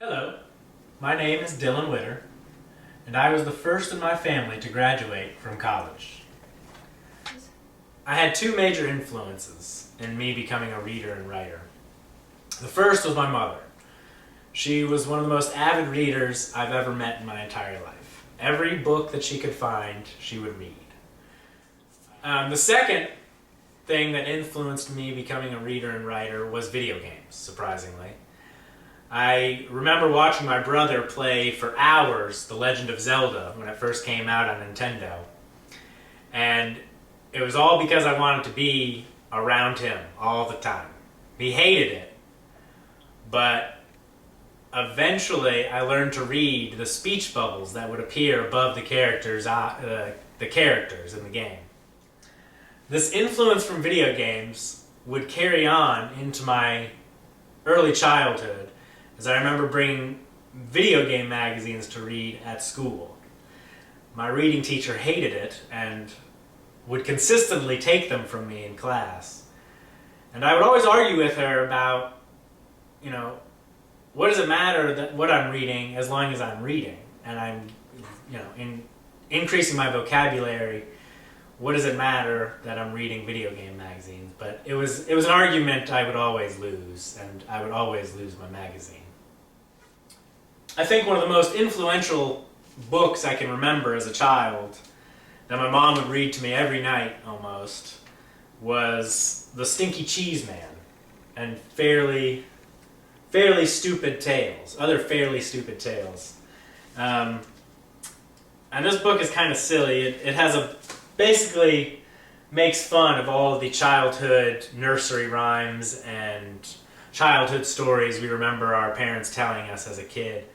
Hello, my name is Dillon and I was the first in my family to graduate from college. I had two major influences in me becoming a reader and writer. The first was my mother. She was one of the most avid readers I've ever met in my entire life. Every book that she could find, she would read. The second thing that influenced me becoming a reader and writer was video games, surprisingly. I remember watching my brother play for hours The Legend of Zelda when it first came out on Nintendo. And it was all because I wanted to be around him all the time. He hated it, but eventually I learned to read the speech bubbles that would appear above the characters in the game. This influence from video games would carry on into my early childhood, as I remember bringing video game magazines to read at school. My reading teacher hated it and would consistently take them from me in class. And I would always argue with her about, what does it matter what I'm reading as long as I'm reading? And I'm, increasing my vocabulary. What does it matter that I'm reading video game magazines? But it was an argument I would always lose, and I would always lose my magazine. I think one of the most influential books I can remember as a child that my mom would read to me every night almost was The Stinky Cheese Man and fairly stupid tales, other fairly stupid tales. And this book is kind of silly. It has basically makes fun of all of the childhood nursery rhymes and childhood stories we remember our parents telling us as a kid.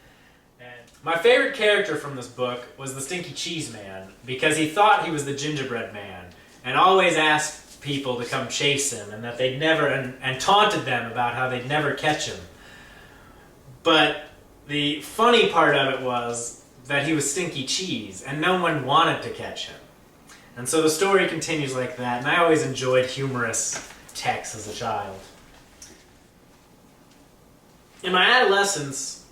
My favorite character from this book was the Stinky Cheese Man because he thought he was the gingerbread man and always asked people to come chase him and that they'd never, and taunted them about how they'd never catch him. But the funny part of it was that he was stinky cheese and no one wanted to catch him. And so the story continues like that, and I always enjoyed humorous texts as a child. In my adolescence,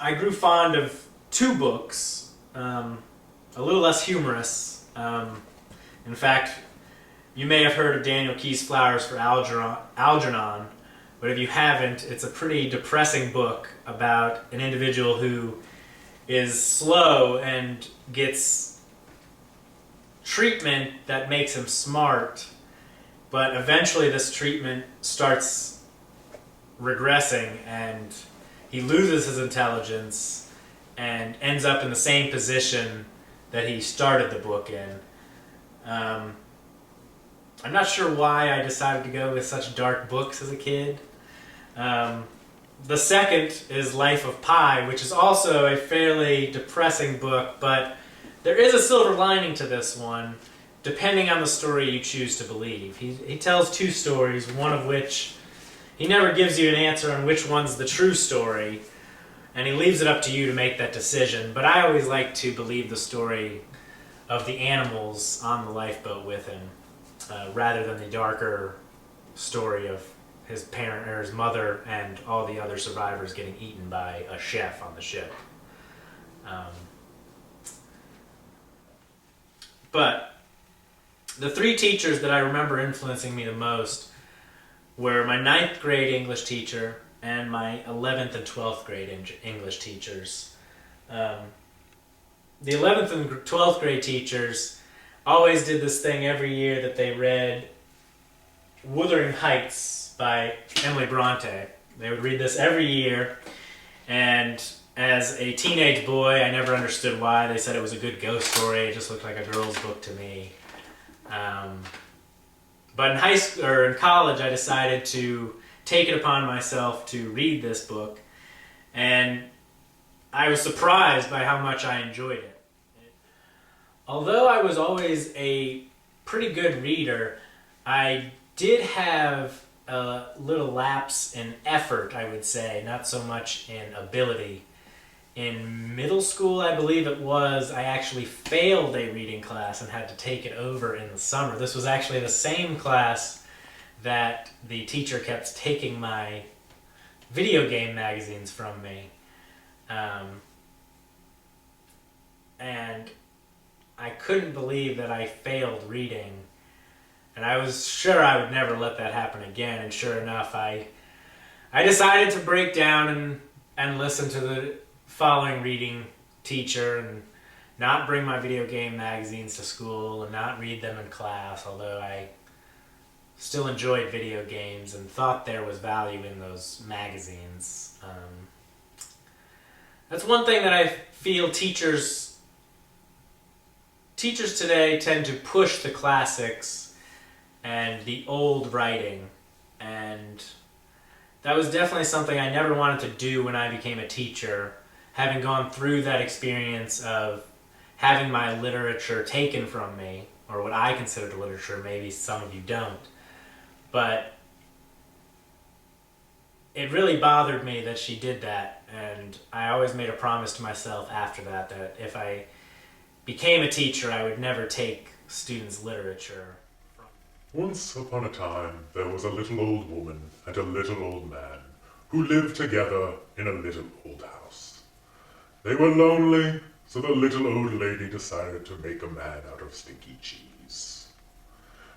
I grew fond of two books, a little less humorous. In fact, you may have heard of Daniel Keyes' Flowers for Algernon, but if you haven't, it's a pretty depressing book about an individual who is slow and gets treatment that makes him smart, but eventually this treatment starts regressing and he loses his intelligence and ends up in the same position that he started the book in. I'm not sure why I decided to go with such dark books as a kid. The second is Life of Pi, which is also a fairly depressing book, but there is a silver lining to this one, depending on the story you choose to believe. He tells two stories, one of which he never gives you an answer on which one's the true story, and he leaves it up to you to make that decision. But I always like to believe the story of the animals on the lifeboat with him, rather than the darker story of his parent or his mother and all the other survivors getting eaten by a chef on the ship. But the three teachers that I remember influencing me the most were my 9th grade English teacher and my 11th and 12th grade English teachers. The 11th and 12th grade teachers always did this thing every year that they read Wuthering Heights by Emily Bronte. They would read this every year, and as a teenage boy, I never understood why. They said it was a good ghost story. It just looked like a girl's book to me. But in high school or in college, I decided to take it upon myself to read this book, and I was surprised by how much I enjoyed it. Although I was always a pretty good reader, I did have a little lapse in effort, I would say, not so much in ability. In middle school, I believe it was, I actually failed a reading class and had to take it over in the summer. This was actually the same class that the teacher kept taking my video game magazines from me. And I couldn't believe that I failed reading. And I was sure I would never let that happen again. And sure enough, I decided to break down and listen to the following reading teacher and not bring my video game magazines to school and not read them in class, although I still enjoyed video games and thought there was value in those magazines. That's one thing that I feel teachers today tend to push the classics and the old writing, and that was definitely something I never wanted to do when I became a teacher, having gone through that experience of having my literature taken from me, or what I consider literature. Maybe some of you don't. But it really bothered me that she did that, and I always made a promise to myself after that if I became a teacher, I would never take students' literature. Once upon a time, there was a little old woman and a little old man who lived together in a little old house. They were lonely, so the little old lady decided to make a man out of stinky cheese.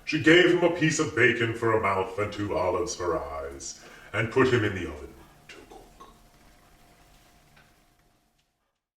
She gave him a piece of bacon for a mouth and 2 olives for eyes, and put him in the oven